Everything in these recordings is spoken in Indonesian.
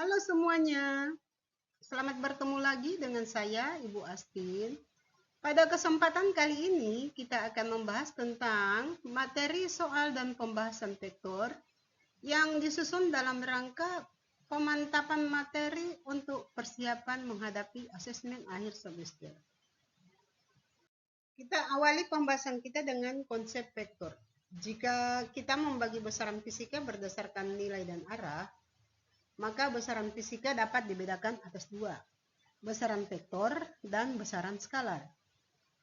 Halo semuanya, selamat bertemu lagi dengan saya, Ibu Astin. Pada kesempatan kali ini, kita akan membahas tentang materi soal dan pembahasan vektor yang disusun dalam rangka pemantapan materi untuk persiapan menghadapi asesmen akhir semester. Kita awali pembahasan kita dengan konsep vektor. Jika kita membagi besaran fisika berdasarkan nilai dan arah, maka besaran fisika dapat dibedakan atas dua, besaran vektor dan besaran skalar.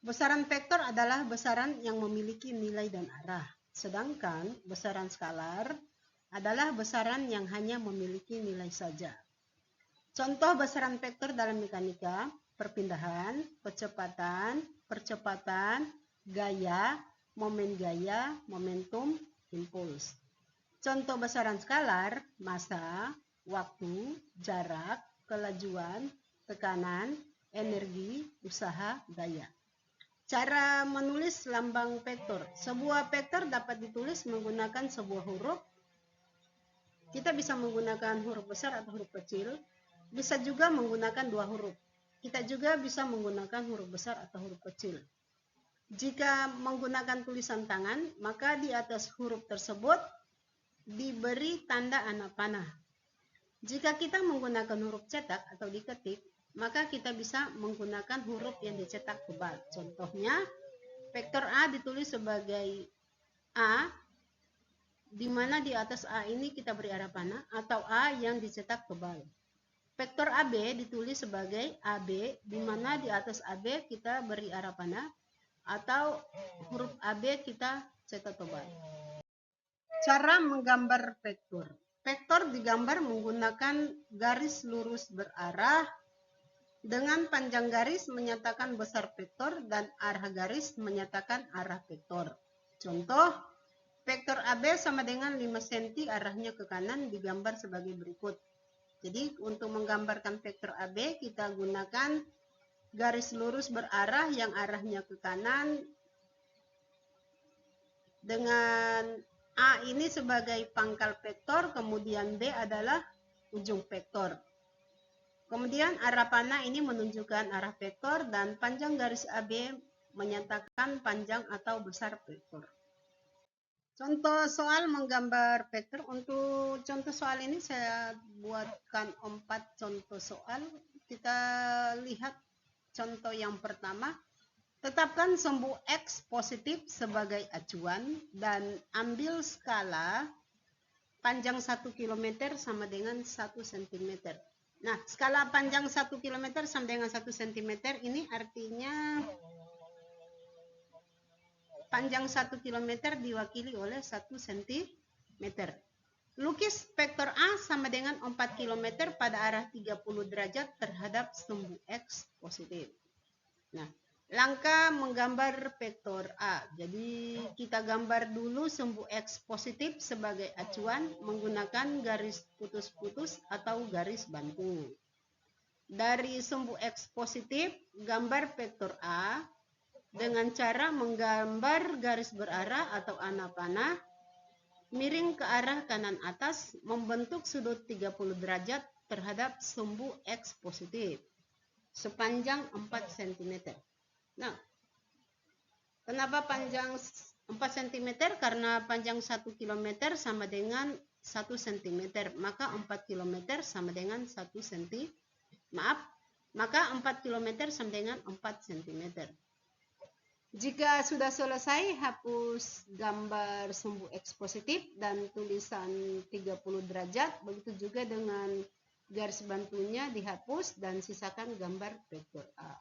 Besaran vektor adalah besaran yang memiliki nilai dan arah, sedangkan besaran skalar adalah besaran yang hanya memiliki nilai saja. Contoh besaran vektor dalam mekanika: perpindahan, percepatan, gaya, momentum, impuls. Contoh besaran skalar: massa, waktu, jarak, kelajuan, tekanan, energi, usaha, daya. Cara menulis lambang vektor. Sebuah vektor dapat ditulis menggunakan sebuah huruf. Kita bisa menggunakan huruf besar atau huruf kecil. Bisa juga menggunakan dua huruf. Kita juga bisa menggunakan huruf besar atau huruf kecil. Jika menggunakan tulisan tangan, maka di atas huruf tersebut diberi tanda anak panah. Jika kita menggunakan huruf cetak atau diketik, maka kita bisa menggunakan huruf yang dicetak tebal. Contohnya, vektor A ditulis sebagai A, di mana di atas A ini kita beri arah panah, atau A yang dicetak tebal. Vektor AB ditulis sebagai AB, di mana di atas AB kita beri arah panah, atau huruf AB kita cetak tebal. Cara menggambar vektor. Vektor digambar menggunakan garis lurus berarah, dengan panjang garis menyatakan besar vektor dan arah garis menyatakan arah vektor. Contoh, vektor AB sama dengan 5 cm arahnya ke kanan digambar sebagai berikut. Jadi untuk menggambarkan vektor AB kita gunakan garis lurus berarah yang arahnya ke kanan dengan A ini sebagai pangkal vektor, kemudian B adalah ujung vektor. Kemudian arah panah ini menunjukkan arah vektor dan panjang garis AB menyatakan panjang atau besar vektor. Contoh soal menggambar vektor. Untuk contoh soal ini saya buatkan 4 contoh soal. Kita lihat contoh yang pertama. Tetapkan sumbu X positif sebagai acuan dan ambil skala panjang 1 km sama dengan 1 cm. Nah, skala panjang 1 km sama dengan 1 cm ini artinya panjang 1 km diwakili oleh 1 cm. Lukis vektor A sama dengan 4 km pada arah 30 derajat terhadap sumbu X positif. Nah, langkah menggambar vektor A. Jadi kita gambar dulu sumbu X positif sebagai acuan menggunakan garis putus-putus atau garis bantu. Dari sumbu X positif, gambar vektor A dengan cara menggambar garis berarah atau anak panah miring ke arah kanan atas membentuk sudut 30 derajat terhadap sumbu X positif sepanjang 4 cm. Nah, kenapa panjang 4 cm? Karena panjang 1 km sama dengan 1 cm. Maka 4 km sama dengan 1 cm. Maka 4 km sama dengan 4 cm. Jika sudah selesai, hapus gambar sumbu X positif dan tulisan 30 derajat. Begitu juga dengan garis bantunya dihapus dan sisakan gambar vektor A.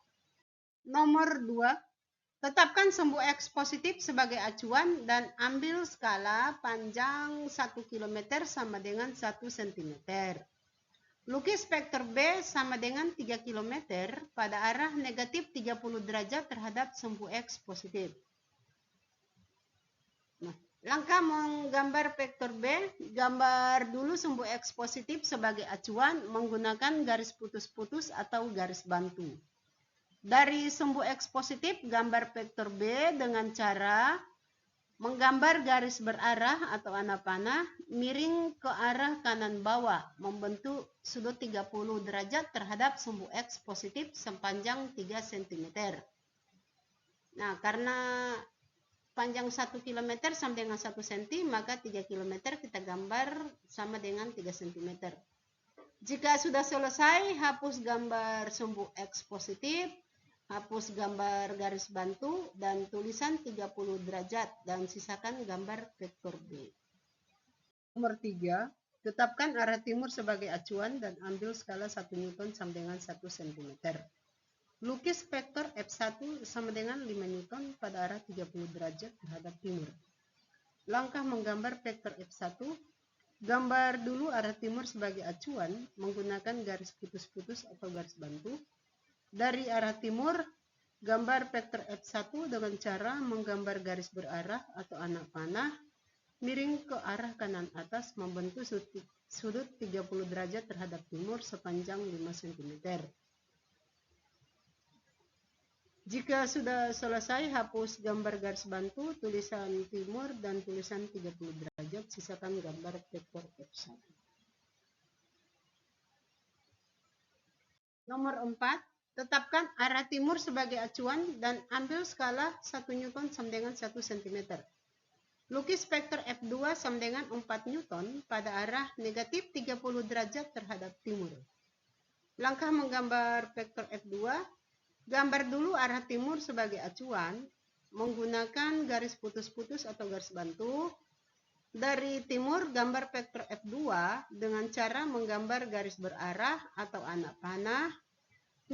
Nomor 2, tetapkan sumbu X positif sebagai acuan dan ambil skala panjang 1 km sama dengan 1 cm. Lukis vektor B sama dengan 3 km pada arah negatif 30 derajat terhadap sumbu X positif. Nah, langkah menggambar vektor B, gambar dulu sumbu X positif sebagai acuan menggunakan garis putus-putus atau garis bantu. Dari sumbu X positif, gambar vektor B dengan cara Menggambar garis berarah atau anak panah miring ke arah kanan bawah membentuk sudut 30 derajat terhadap sumbu X positif sepanjang 3 cm. Nah, karena panjang 1 km sama dengan 1 cm, maka 3 km kita gambar sama dengan 3 cm. Jika sudah selesai, hapus gambar sumbu X positif, hapus gambar garis bantu dan tulisan 30 derajat dan sisakan gambar vektor B. Nomor 3, tetapkan arah timur sebagai acuan dan ambil skala 1 Newton sama dengan 1 cm. Lukis vektor F1 sama dengan 5 Newton pada arah 30 derajat terhadap timur. Langkah menggambar vektor F1, gambar dulu arah timur sebagai acuan menggunakan garis putus-putus atau garis bantu. Dari arah timur, gambar vektor F1 dengan cara menggambar garis berarah atau anak panah miring ke arah kanan atas membentuk sudut 30 derajat terhadap timur sepanjang 5 cm. Jika sudah selesai, hapus gambar garis bantu, tulisan timur, dan tulisan 30 derajat, sisakan gambar vektor F1. Nomor 4, tetapkan arah timur sebagai acuan dan ambil skala 1 Newton sama dengan 1 cm. Lukis vektor F2 sama dengan 4 Newton pada arah negatif 30 derajat terhadap timur. Langkah menggambar vektor F2, gambar dulu arah timur sebagai acuan menggunakan garis putus-putus atau garis bantu. Dari timur, gambar vektor F2 dengan cara menggambar garis berarah atau anak panah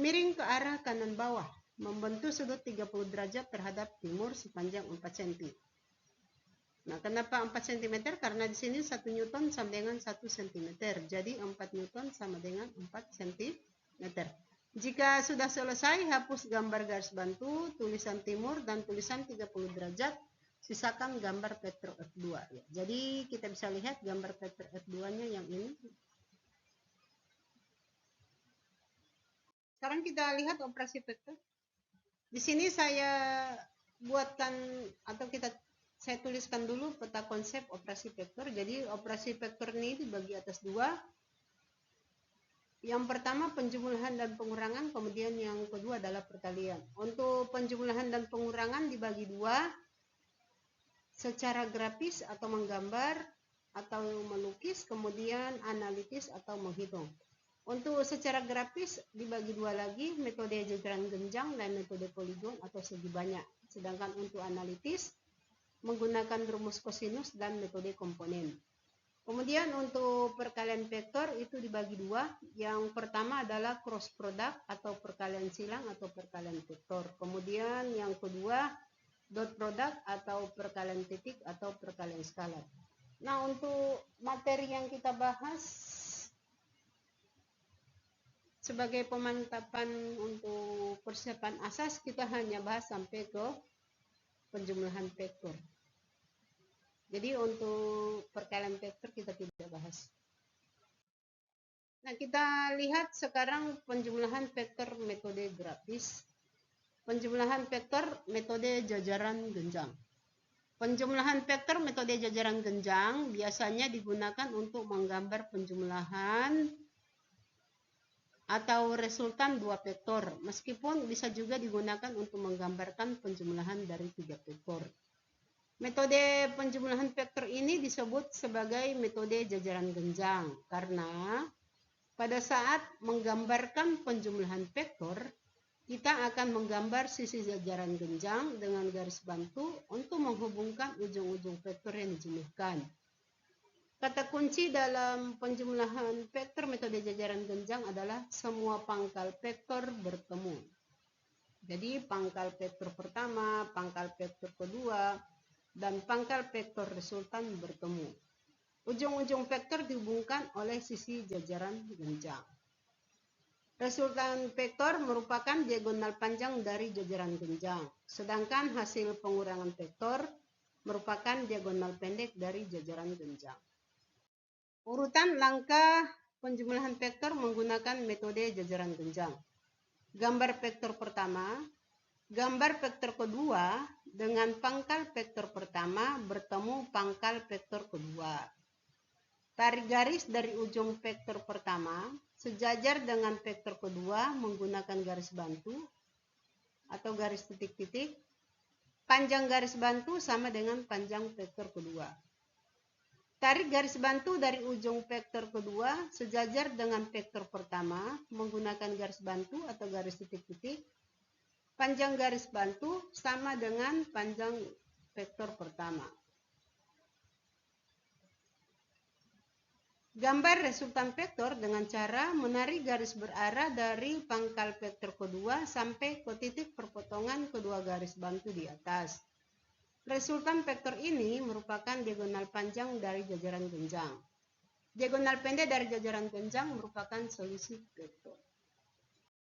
miring ke arah kanan bawah membentuk sudut 30 derajat terhadap timur sepanjang 4 cm. Nah, kenapa 4 cm? Karena di sini 1 Newton sama dengan 1 cm. Jadi 4 Newton sama dengan 4 cm. Jika sudah selesai, hapus gambar garis bantu, tulisan timur, dan tulisan 30 derajat. Sisakan gambar vektor F2. Ya. Jadi kita bisa lihat gambar vektor F2-nya yang ini. Sekarang kita lihat operasi vektor. Di sini saya buatkan atau saya tuliskan dulu peta konsep operasi vektor. Jadi operasi vektor ini dibagi atas dua. Yang pertama penjumlahan dan pengurangan, kemudian yang kedua adalah perkalian. Untuk penjumlahan dan pengurangan dibagi dua, secara grafis atau menggambar atau melukis, kemudian analitis atau menghitung. Untuk secara grafis dibagi dua lagi, metode jajaran genjang dan metode poligon atau segi banyak. Sedangkan untuk analitis menggunakan rumus kosinus dan metode komponen. Kemudian untuk perkalian vektor itu dibagi dua. Yang pertama adalah cross product atau perkalian silang atau perkalian vektor. Kemudian yang kedua dot product atau perkalian titik atau perkalian skalar. Nah, untuk materi yang kita bahas sebagai pemantapan untuk persiapan asas, kita hanya bahas sampai ke penjumlahan vektor. Jadi untuk perkalian vektor kita tidak bahas. Nah, kita lihat sekarang penjumlahan vektor metode grafis. Penjumlahan vektor metode jajaran genjang. Penjumlahan vektor metode jajaran genjang biasanya digunakan untuk menggambar penjumlahan atau resultan dua vektor, meskipun bisa juga digunakan untuk menggambarkan penjumlahan dari tiga vektor. Metode penjumlahan vektor ini disebut sebagai metode jajaran genjang karena pada saat menggambarkan penjumlahan vektor, kita akan menggambar sisi jajaran genjang dengan garis bantu untuk menghubungkan ujung-ujung vektor yang dijumlahkan. Kata kunci dalam penjumlahan vektor metode jajaran genjang adalah semua pangkal vektor bertemu. Jadi pangkal vektor pertama, pangkal vektor kedua, dan pangkal vektor resultan bertemu. Ujung-ujung vektor dihubungkan oleh sisi jajaran genjang. Resultan vektor merupakan diagonal panjang dari jajaran genjang, sedangkan hasil pengurangan vektor merupakan diagonal pendek dari jajaran genjang. Urutan langkah penjumlahan vektor menggunakan metode jajaran genjang. Gambar vektor pertama. Gambar vektor kedua dengan pangkal vektor pertama bertemu pangkal vektor kedua. Tarik garis dari ujung vektor pertama sejajar dengan vektor kedua menggunakan garis bantu atau garis titik-titik. Panjang garis bantu sama dengan panjang vektor kedua. Tarik garis bantu dari ujung vektor kedua sejajar dengan vektor pertama menggunakan garis bantu atau garis titik-titik. Panjang garis bantu sama dengan panjang vektor pertama. Gambar resultan vektor dengan cara menarik garis berarah dari pangkal vektor kedua sampai ke titik perpotongan kedua garis bantu di atas. Resultan vektor ini merupakan diagonal panjang dari jajaran genjang. Diagonal pendek dari jajaran genjang merupakan solusi vektor.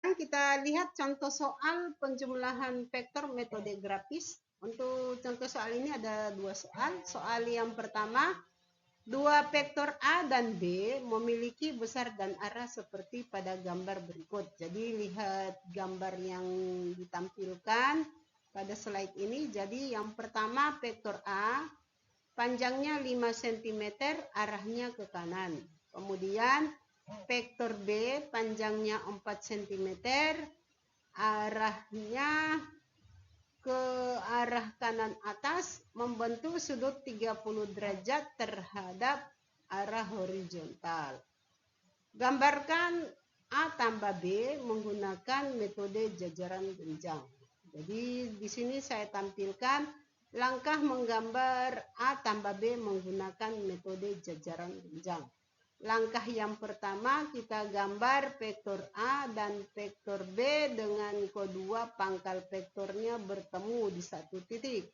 Kita lihat contoh soal penjumlahan vektor metode grafis. Untuk contoh soal ini ada dua soal. Soal yang pertama, dua vektor A dan B memiliki besar dan arah seperti pada gambar berikut. Jadi lihat gambar yang ditampilkan pada slide ini. Jadi yang pertama vektor A panjangnya 5 cm, arahnya ke kanan. Kemudian vektor B panjangnya 4 cm, arahnya ke arah kanan atas, membentuk sudut 30 derajat terhadap arah horizontal. Gambarkan A tambah B menggunakan metode jajaran genjang. Jadi di sini saya tampilkan langkah menggambar A tambah B menggunakan metode jajaran genjang. Langkah yang pertama kita gambar vektor A dan vektor B dengan kedua pangkal vektornya bertemu di satu titik.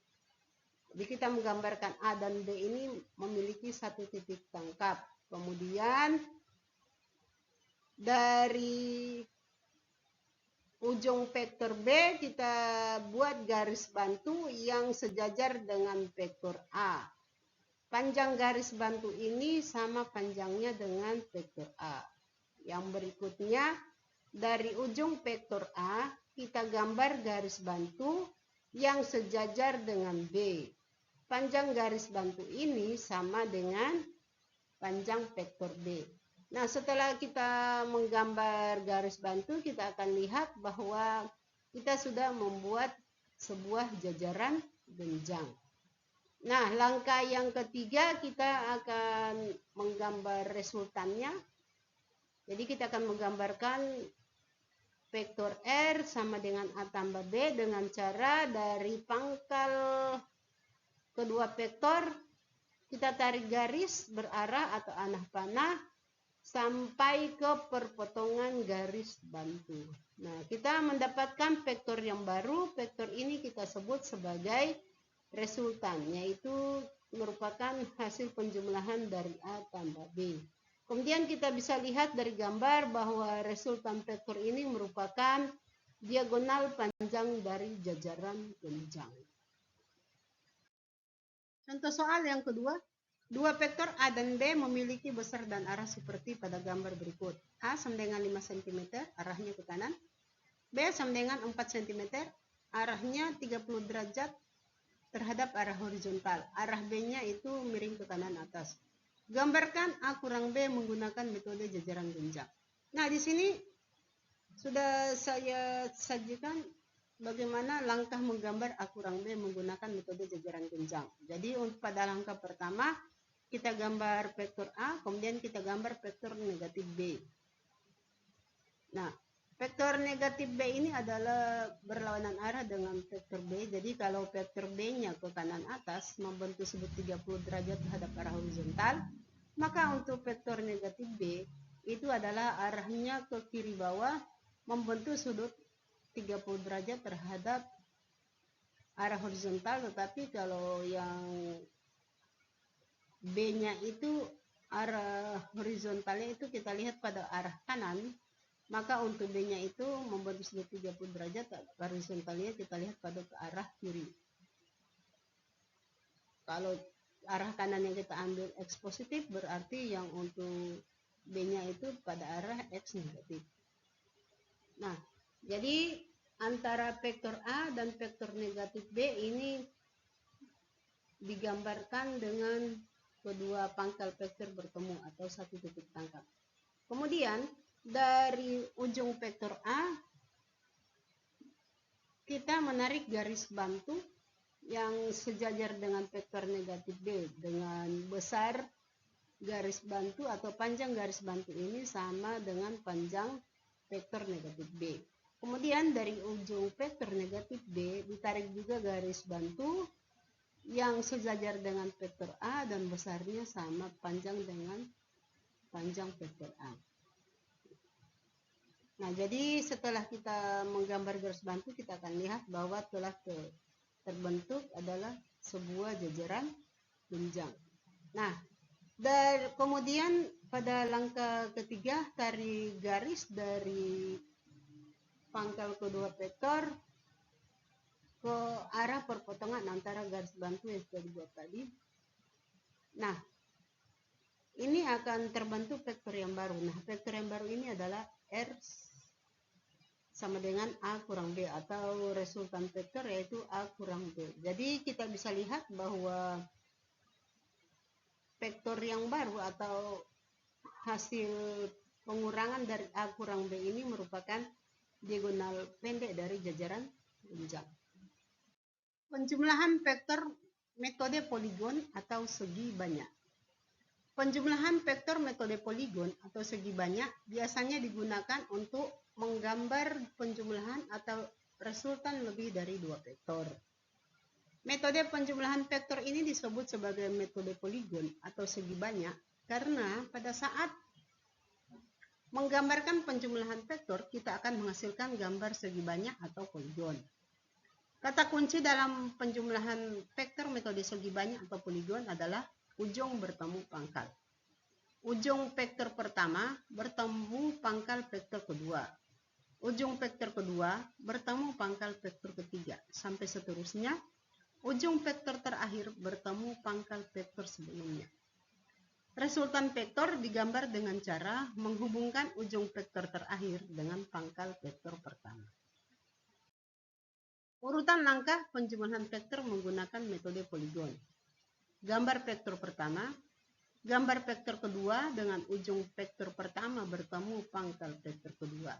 Jadi kita menggambarkan A dan B ini memiliki satu titik tangkap. Kemudian dari ujung vektor B kita buat garis bantu yang sejajar dengan vektor A. Panjang garis bantu ini sama panjangnya dengan vektor A. Yang berikutnya, dari ujung vektor A, kita gambar garis bantu yang sejajar dengan B. Panjang garis bantu ini sama dengan panjang vektor B. Nah, setelah kita menggambar garis bantu, kita akan lihat bahwa kita sudah membuat sebuah jajaran genjang. Nah, langkah yang ketiga kita akan menggambar resultannya. Jadi kita akan menggambarkan vektor R sama dengan A tambah B dengan cara dari pangkal kedua vektor kita tarik garis berarah atau anah panah sampai ke perpotongan garis bantu. Nah, kita mendapatkan vektor yang baru. Vektor ini kita sebut sebagai resultan, yaitu merupakan hasil penjumlahan dari A tambah B. Kemudian kita bisa lihat dari gambar bahwa resultan vektor ini merupakan diagonal panjang dari jajaran genjang. Contoh soal yang kedua, dua vektor A dan B memiliki besar dan arah seperti pada gambar berikut. A sama dengan 5 cm, arahnya ke kanan. B sama dengan 4 cm, arahnya 30 derajat terhadap arah horizontal. Arah B-nya itu miring ke kanan atas. Gambarkan A kurang B menggunakan metode jajaran genjang. Nah, di sini sudah saya sajikan bagaimana langkah menggambar A kurang B menggunakan metode jajaran genjang. Jadi pada langkah pertama kita gambar vektor A, kemudian kita gambar vektor negatif B. Nah, vektor negatif B ini adalah berlawanan arah dengan vektor B. Jadi kalau vektor B-nya ke kanan atas membentuk sudut 30 derajat terhadap arah horizontal, maka untuk vektor negatif B itu adalah arahnya ke kiri bawah membentuk sudut 30 derajat terhadap arah horizontal. Tetapi kalau yang B-nya itu arah horizontalnya itu kita lihat pada arah kanan, maka untuk B-nya itu membentuk sudut 30 derajat, horizontalnya kita lihat pada ke arah kiri. Kalau arah kanan yang kita ambil X positif, berarti yang untuk B-nya itu pada arah X negatif. Nah, jadi antara vektor A dan vektor negatif B ini digambarkan dengan kedua pangkal vektor bertemu atau satu titik tangkap. Kemudian dari ujung vektor A kita menarik garis bantu yang sejajar dengan vektor negatif B dengan besar garis bantu atau panjang garis bantu ini sama dengan panjang vektor negatif B. Kemudian dari ujung vektor negatif B ditarik juga garis bantu yang sejajar dengan vektor A dan besarnya sama panjang dengan panjang vektor A. Nah, jadi setelah kita menggambar garis bantu, kita akan lihat bahwa telah terbentuk adalah sebuah jajaran jenjang. Nah, kemudian pada langkah ketiga, tarik garis dari pangkal kedua vektor ke arah perpotongan antara garis bantu yang sudah dibuat tadi. Nah, ini akan terbentuk vektor yang baru. Nah, vektor yang baru ini adalah R sama dengan A kurang B atau resultan vektor yaitu A kurang B. Jadi kita bisa lihat bahwa vektor yang baru atau hasil pengurangan dari A kurang B ini merupakan diagonal pendek dari jajaran jenjang. Penjumlahan vektor metode poligon atau segi banyak. Penjumlahan vektor metode poligon atau segi banyak biasanya digunakan untuk menggambar penjumlahan atau resultan lebih dari dua vektor. Metode penjumlahan vektor ini disebut sebagai metode poligon atau segi banyak karena pada saat menggambarkan penjumlahan vektor kita akan menghasilkan gambar segi banyak atau poligon. Kata kunci dalam penjumlahan vektor metode segi banyak atau poligon adalah ujung bertemu pangkal. Ujung vektor pertama bertemu pangkal vektor kedua. Ujung vektor kedua bertemu pangkal vektor ketiga. Sampai seterusnya, ujung vektor terakhir bertemu pangkal vektor sebelumnya. Resultan vektor digambar dengan cara menghubungkan ujung vektor terakhir dengan pangkal vektor pertama. Urutan langkah penjumlahan vektor menggunakan metode poligon. Gambar vektor pertama, gambar vektor kedua dengan ujung vektor pertama bertemu pangkal vektor kedua.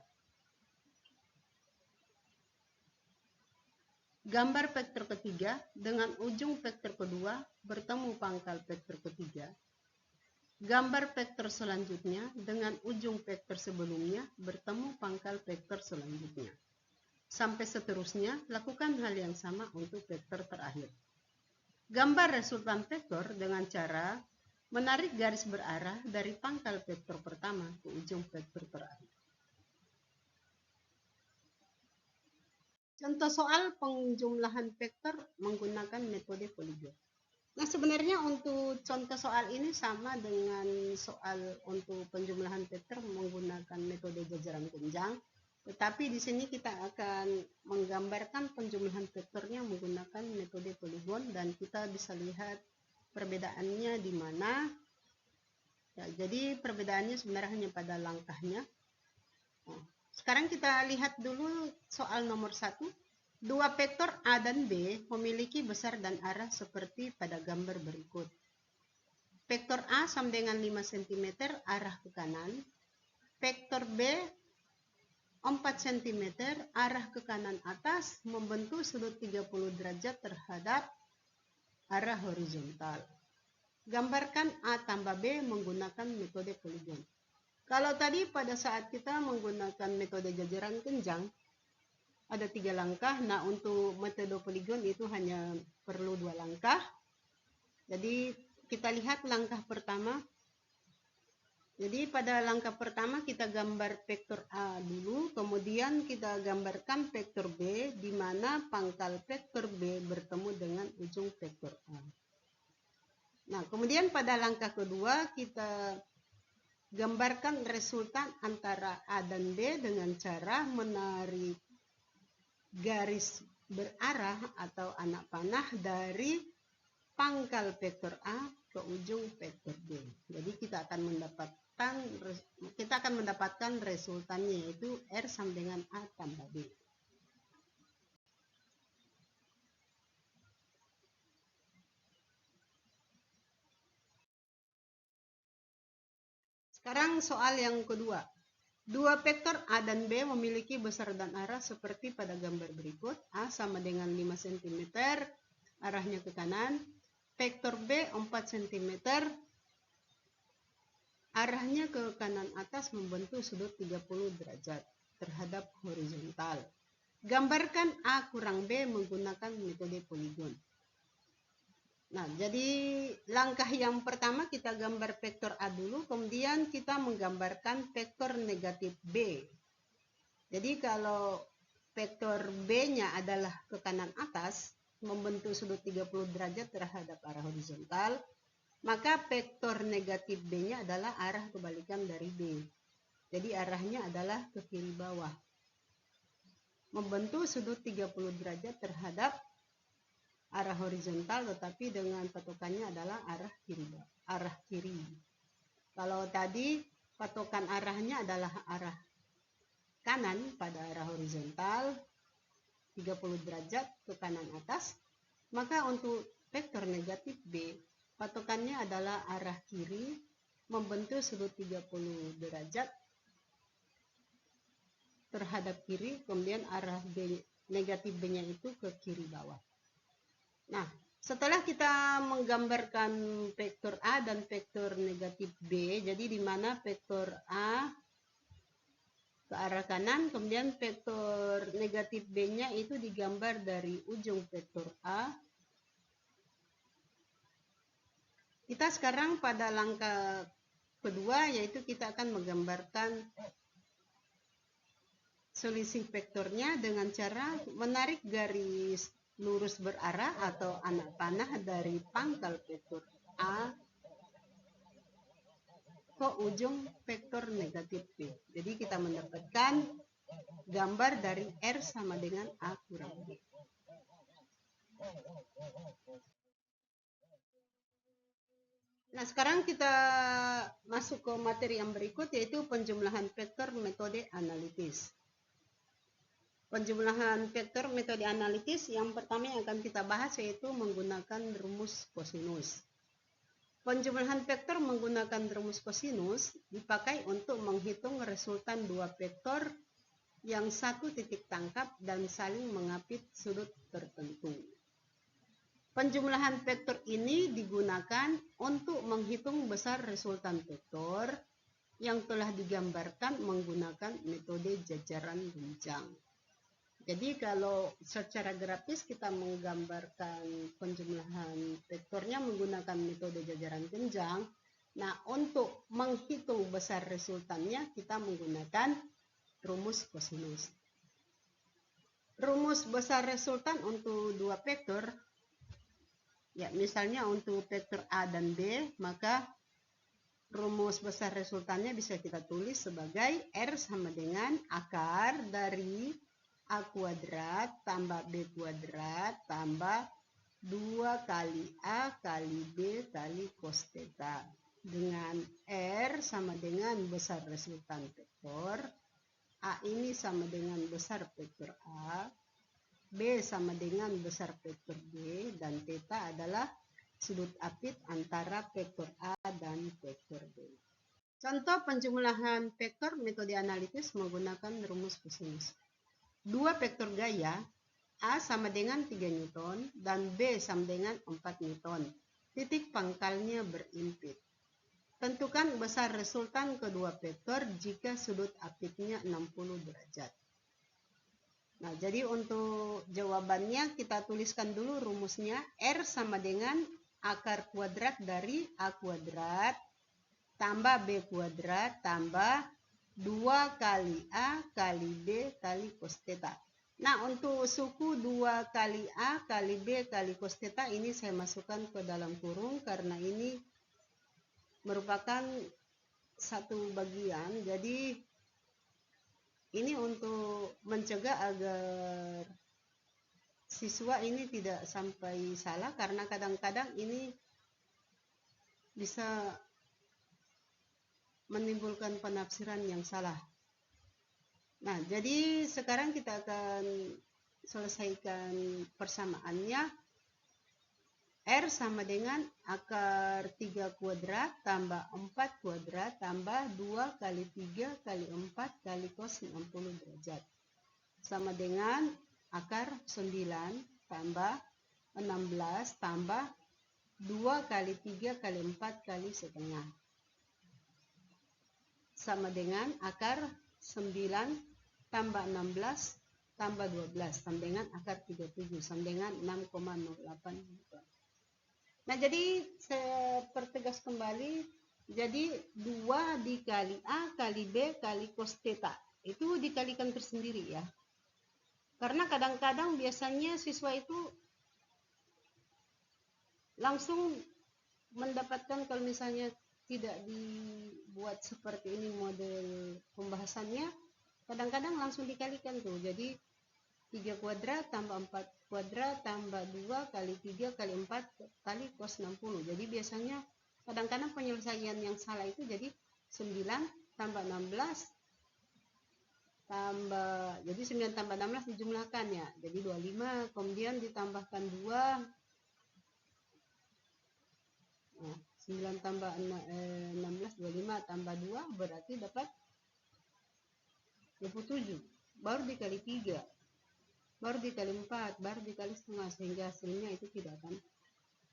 Gambar vektor ketiga dengan ujung vektor kedua bertemu pangkal vektor ketiga. Gambar vektor selanjutnya dengan ujung vektor sebelumnya bertemu pangkal vektor selanjutnya. Sampai seterusnya, lakukan hal yang sama untuk vektor terakhir. Gambar resultan vektor dengan cara menarik garis berarah dari pangkal vektor pertama ke ujung vektor terakhir. Contoh soal penjumlahan vektor menggunakan metode poligon. Nah, sebenarnya untuk contoh soal ini sama dengan soal untuk penjumlahan vektor menggunakan metode jajaran jenjang. Tetapi di sini kita akan menggambarkan penjumlahan vektornya menggunakan metode poligon dan kita bisa lihat perbedaannya di mana. Ya, jadi perbedaannya sebenarnya hanya pada langkahnya. Sekarang kita lihat dulu soal nomor 1. Dua vektor A dan B memiliki besar dan arah seperti pada gambar berikut. Vektor A sama dengan 5 cm arah ke kanan. Vektor B 4 cm arah ke kanan atas membentuk sudut 30 derajat terhadap arah horizontal. Gambarkan A tambah B menggunakan metode poligon. Kalau tadi pada saat kita menggunakan metode jajaran jenjang, ada 3 langkah. Nah, untuk metode poligon itu hanya perlu 2 langkah. Jadi, kita lihat langkah pertama. Jadi, pada langkah pertama kita gambar vektor A dulu, kemudian kita gambarkan vektor B, di mana pangkal vektor B bertemu dengan ujung vektor A. Nah, kemudian pada langkah kedua kita gambarkan resultan antara A dan B dengan cara menarik garis berarah atau anak panah dari pangkal vektor A ke ujung vektor B. Jadi kita akan mendapatkan resultannya yaitu R sama dengan A tambah B. Sekarang soal yang kedua. Dua vektor A dan B memiliki besar dan arah seperti pada gambar berikut. A sama dengan 5 cm, arahnya ke kanan. Vektor B 4 cm, arahnya ke kanan atas membentuk sudut 30 derajat terhadap horizontal. Gambarkan A kurang B menggunakan metode poligon. Nah, jadi langkah yang pertama kita gambar vektor A dulu, kemudian kita menggambarkan vektor negatif B. Jadi kalau vektor B-nya adalah ke kanan atas, membentuk sudut 30 derajat terhadap arah horizontal, maka vektor negatif B-nya adalah arah kebalikan dari B. Jadi arahnya adalah ke kiri bawah. Membentuk sudut 30 derajat terhadap arah horizontal, tetapi dengan patokannya adalah arah kiri. Kalau tadi patokan arahnya adalah arah kanan pada arah horizontal 30 derajat ke kanan atas, maka untuk vektor negatif B patokannya adalah arah kiri membentuk sudut 30 derajat terhadap kiri, kemudian arah B, negatif B-nya itu ke kiri bawah. Nah, setelah kita menggambarkan vektor A dan vektor negatif B, jadi di mana vektor A ke arah kanan, kemudian vektor negatif B-nya itu digambar dari ujung vektor A. Kita sekarang pada langkah kedua, yaitu kita akan menggambarkan selisih vektornya dengan cara menarik garis lurus berarah atau anak panah dari pangkal vektor A ke ujung vektor negatif B. Jadi kita mendapatkan gambar dari R sama dengan A kurang B. Nah, sekarang kita masuk ke materi yang berikut, yaitu penjumlahan vektor metode analitis. Penjumlahan vektor metode analitis yang pertama yang akan kita bahas yaitu menggunakan rumus kosinus. Penjumlahan vektor menggunakan rumus kosinus dipakai untuk menghitung resultan dua vektor yang satu titik tangkap dan saling mengapit sudut tertentu. Penjumlahan vektor ini digunakan untuk menghitung besar resultan vektor yang telah digambarkan menggunakan metode jajaran genjang. Jadi kalau secara grafis kita menggambarkan penjumlahan vektornya menggunakan metode jajaran genjang. Nah, untuk menghitung besar resultannya kita menggunakan rumus kosinus. Rumus besar resultan untuk dua vektor, ya misalnya untuk vektor A dan B, maka rumus besar resultannya bisa kita tulis sebagai R sama dengan akar dari A kuadrat tambah B kuadrat tambah 2 kali A kali B kali cos theta. Dengan R sama dengan besar resultan vektor, A ini sama dengan besar vektor A, B sama dengan besar vektor B, dan theta adalah sudut apit antara vektor A dan vektor B. Contoh penjumlahan vektor metode analitis menggunakan rumus kosinus. Dua vektor gaya A sama dengan 3 Newton dan B sama dengan 4 Newton. Titik pangkalnya berimpit. Tentukan besar resultan kedua vektor jika sudut apitnya 60 derajat. Nah, jadi untuk jawabannya kita tuliskan dulu rumusnya. R sama dengan akar kuadrat dari A kuadrat tambah B kuadrat tambah 2 kali A kali B kali cos theta. Nah, untuk suku 2 kali A kali B kali cos theta ini saya masukkan ke dalam kurung karena ini merupakan satu bagian. Jadi ini untuk mencegah agar siswa ini tidak sampai salah, karena kadang-kadang ini bisa menimbulkan penafsiran yang salah. Nah, jadi sekarang kita akan selesaikan persamaannya. R sama dengan akar 3 kuadrat tambah 4 kuadrat tambah 2 kali 3 kali 4 kali cos 60 derajat. Sama dengan akar 9 tambah 16 tambah 2 kali 3 kali 4 kali setengah. Sama dengan akar 9 tambah 16 tambah 12 sama dengan akar 37 sama dengan 6,08 meter. Nah, jadi saya pertegas kembali, jadi 2 dikali A kali B kali cos theta itu dikalikan tersendiri ya. Karena kadang-kadang biasanya siswa itu langsung mendapatkan kalau misalnya tidak dibuat seperti ini model pembahasannya, kadang-kadang langsung dikalikan tuh. Jadi 3 kuadrat tambah 4 kuadrat tambah 2 kali 3 kali 4 kali cos 60. Jadi biasanya kadang-kadang penyelesaian yang salah itu jadi 9 tambah 16 tambah, jadi 9 tambah 16 dijumlahkan ya. Jadi 25, kemudian ditambahkan 2. Nah, 9 tambah 16 25 tambah 2 berarti dapat 27. Baru dikali 3. Baru dikali 4, baru dikali setengah, sehingga hasilnya itu tidak akan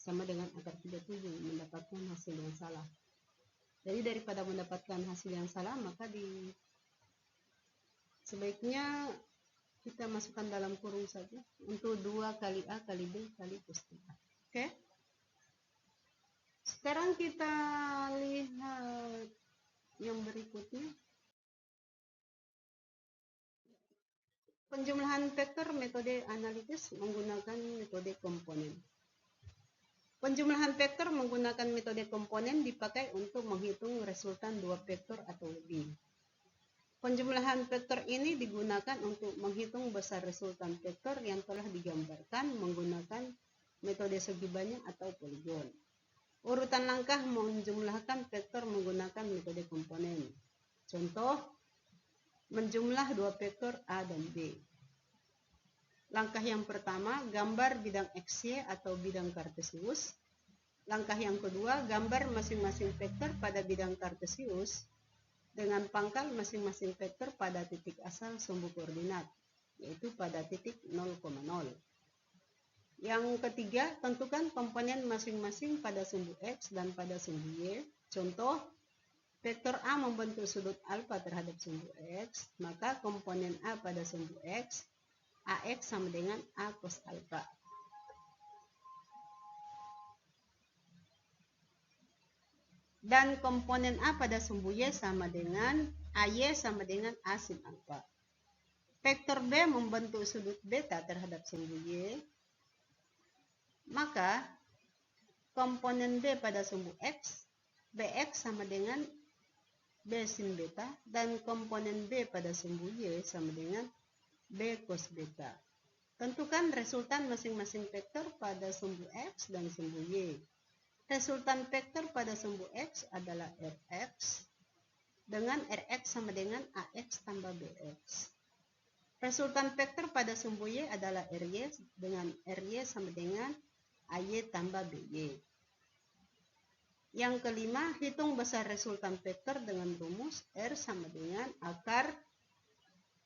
sama dengan akar 37, mendapatkan hasil yang salah. Jadi daripada mendapatkan hasil yang salah, maka sebaiknya kita masukkan dalam kurung saja untuk 2 kali A kali B kali cos theta. Oke? Sekarang kita lihat yang berikutnya. Penjumlahan vektor metode analitis menggunakan metode komponen. Penjumlahan vektor menggunakan metode komponen dipakai untuk menghitung resultan dua vektor atau lebih. Penjumlahan vektor ini digunakan untuk menghitung besar resultan vektor yang telah digambarkan menggunakan metode segi banyak atau poligon. Urutan langkah menjumlahkan vektor menggunakan metode komponen. Contoh, menjumlah dua vektor A dan B. Langkah yang pertama, gambar bidang XY atau bidang kartesius. Langkah yang kedua, gambar masing-masing vektor pada bidang kartesius dengan pangkal masing-masing vektor pada titik asal sumbu koordinat, yaitu pada titik 0,0. Yang ketiga, tentukan komponen masing-masing pada sumbu X dan pada sumbu Y. Contoh, vektor A membentuk sudut alfa terhadap sumbu X, maka komponen A pada sumbu X, AX sama dengan A cos alfa. Dan komponen A pada sumbu Y sama dengan AY sama dengan A sin alfa. Vektor B membentuk sudut beta terhadap sumbu Y, maka komponen B pada sumbu X, BX sama dengan B sin beta, dan komponen B pada sumbu Y sama dengan B cos beta. Tentukan resultan masing-masing vektor pada sumbu X dan sumbu Y. Resultan vektor pada sumbu X adalah Rx, dengan Rx sama dengan AX tambah BX. Resultan vektor pada sumbu Y adalah Ry, dengan Ry sama dengan AY tambah BY. Yang kelima, hitung besar resultan vektor dengan rumus R sama dengan akar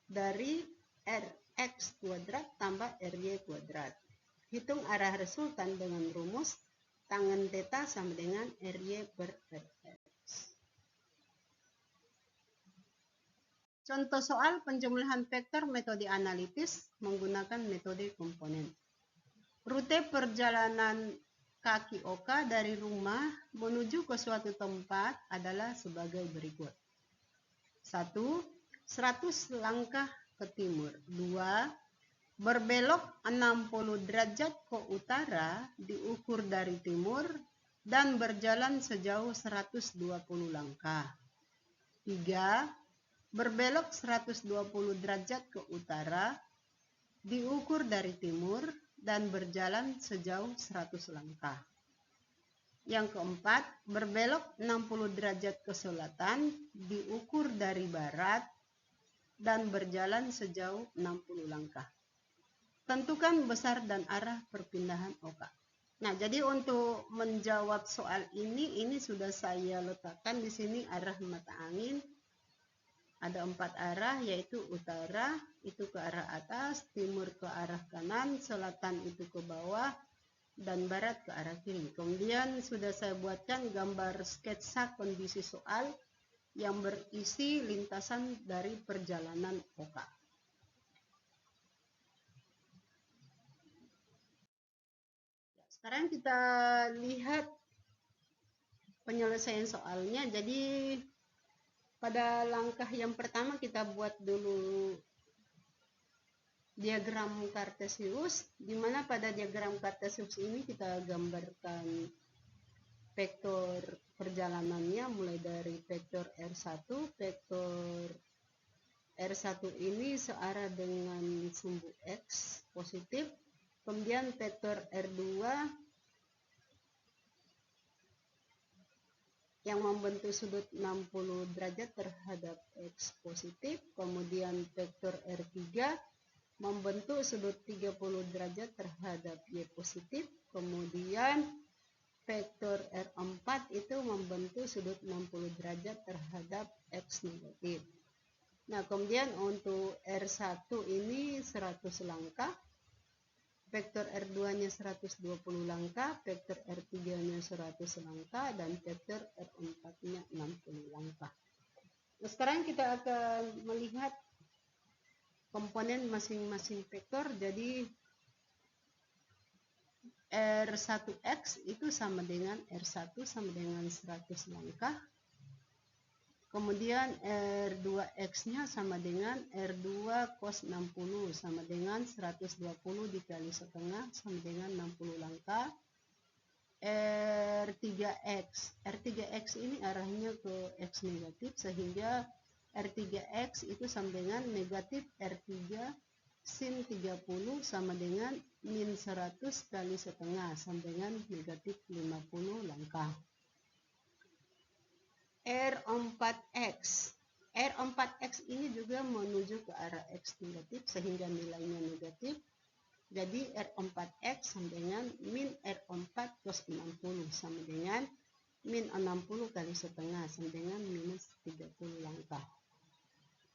dari Rx kuadrat tambah Ry kuadrat. Hitung arah resultan dengan rumus tangen theta sama dengan Ry per Rx. Contoh soal penjumlahan vektor metode analitis menggunakan metode komponen. Rute perjalanan kaki Oka dari rumah menuju ke suatu tempat adalah sebagai berikut. 1. 100 langkah ke timur. 2. Berbelok 60 derajat ke utara diukur dari timur dan berjalan sejauh 120 langkah. 3. Berbelok 120 derajat ke utara diukur dari timur dan berjalan sejauh 100 langkah. Yang keempat, berbelok 60 derajat ke selatan diukur dari barat dan berjalan sejauh 60 langkah. Tentukan besar dan arah perpindahan Oka. Nah, jadi untuk menjawab soal ini sudah saya letakkan di sini arah mata angin. Ada 4 arah, yaitu utara itu ke arah atas, timur ke arah kanan, selatan itu ke bawah, dan barat ke arah kiri. Kemudian sudah saya buatkan gambar sketsa kondisi soal yang berisi lintasan dari perjalanan Oka. Sekarang kita lihat penyelesaian soalnya. Jadi pada langkah yang pertama kita buat dulu diagram Kartesius, di mana pada diagram Kartesius ini kita gambarkan vektor perjalanannya mulai dari vektor R1. Vektor R1 ini searah dengan sumbu X positif. Kemudian vektor R2 yang membentuk sudut 60 derajat terhadap X positif. Kemudian vektor R3 membentuk sudut 30 derajat terhadap Y positif. Kemudian vektor R4 itu membentuk sudut 60 derajat terhadap X negatif. Nah, kemudian untuk R1 ini 100 langkah, vektor R2-nya 120 langkah, vektor R3-nya 100 langkah, dan vektor R4-nya 60 langkah. Nah, sekarang kita akan melihat komponen masing-masing vektor. Jadi R1X itu sama dengan R1 sama dengan 100 langkah. Kemudian R2X-nya sama dengan R2 cos 60 sama dengan 120 dikali setengah sama dengan 60 langkah. R3X ini arahnya ke X negatif, sehingga R3X itu sama dengan negatif R3 sin 30 sama dengan min 100 kali setengah sama dengan negatif 50 langkah. R4X ini juga menuju ke arah X negatif sehingga nilainya negatif. Jadi R4X sama dengan min R4 cos 60 sama dengan min 60 kali setengah sama dengan minus 30 langkah.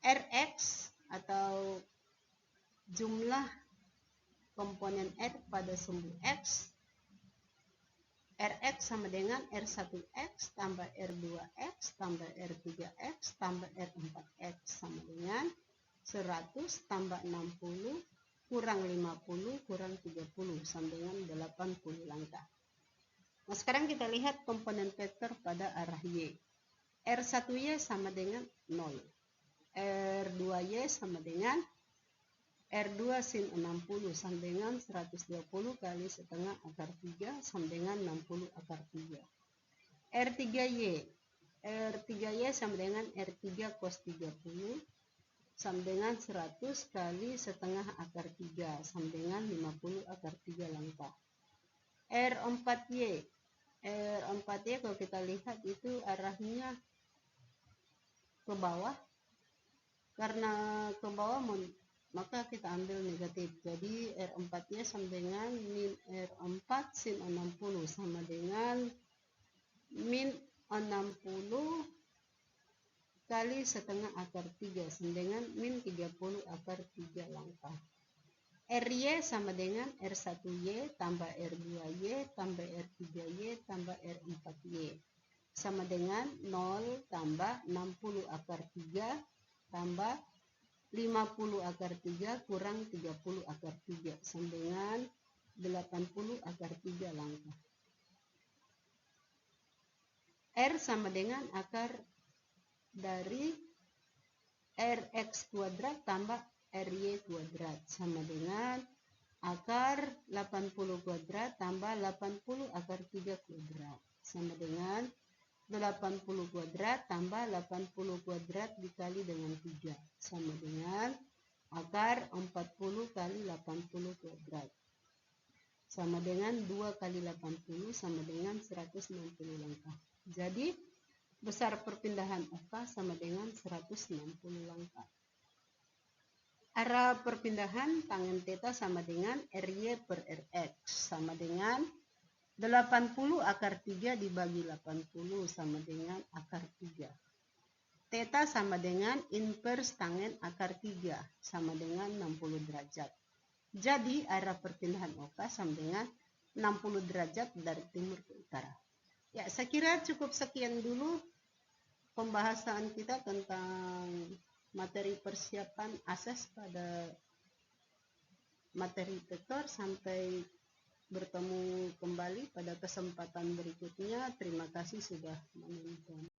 Rx atau jumlah komponen R pada sumbu X, Rx sama dengan R1X tambah R2X tambah R3X tambah R4X sama dengan 100 tambah 60 kurang 50 kurang 30 sama dengan 80 langkah. Nah, sekarang kita lihat komponen vektor pada arah Y. R1Y sama dengan 0. R2Y sama dengan R2 sin 60 sama dengan 120 kali setengah akar 3 sama dengan 60 akar 3. R3Y sama dengan R3 cos 30 sama dengan 100 kali setengah akar 3 sama dengan 50 akar 3 langkah. R4Y kalau kita lihat itu arahnya ke bawah, karena ke bawah maka kita ambil negatif. Jadi R4Y sama dengan min R4 sin 60 sama dengan min 60 kali setengah akar 3 sama dengan min 30 akar 3 langkah. RY sama dengan R1Y tambah R2Y tambah R3Y tambah R4Y sama dengan 0 tambah 60 akar 3 tambah 50 akar 3 kurang 30 akar 3 sama dengan 80 akar 3 langkah. R sama dengan akar dari Rx kuadrat tambah Ry kuadrat sama dengan akar 80 kuadrat tambah 80 akar 3 kuadrat sama dengan 80 kuadrat tambah 80 kuadrat dikali dengan 3 sama dengan akar 40 kali 80 kuadrat sama dengan 2 kali 80 sama dengan 160 langkah. Jadi besar perpindahan Oka sama dengan 160 langkah. Arah perpindahan tangen theta sama dengan Ry per Rx sama dengan 80 akar 3 dibagi 80 sama dengan akar 3. Theta sama dengan inverse tangen akar 3 sama dengan 60 derajat. Jadi arah perpindahan OK sama dengan 60 derajat dari timur ke utara. Ya, saya kira cukup sekian dulu pembahasan kita tentang materi persiapan ASES pada materi vektor. Sampai bertemu kembali pada kesempatan berikutnya. Terima kasih sudah menonton.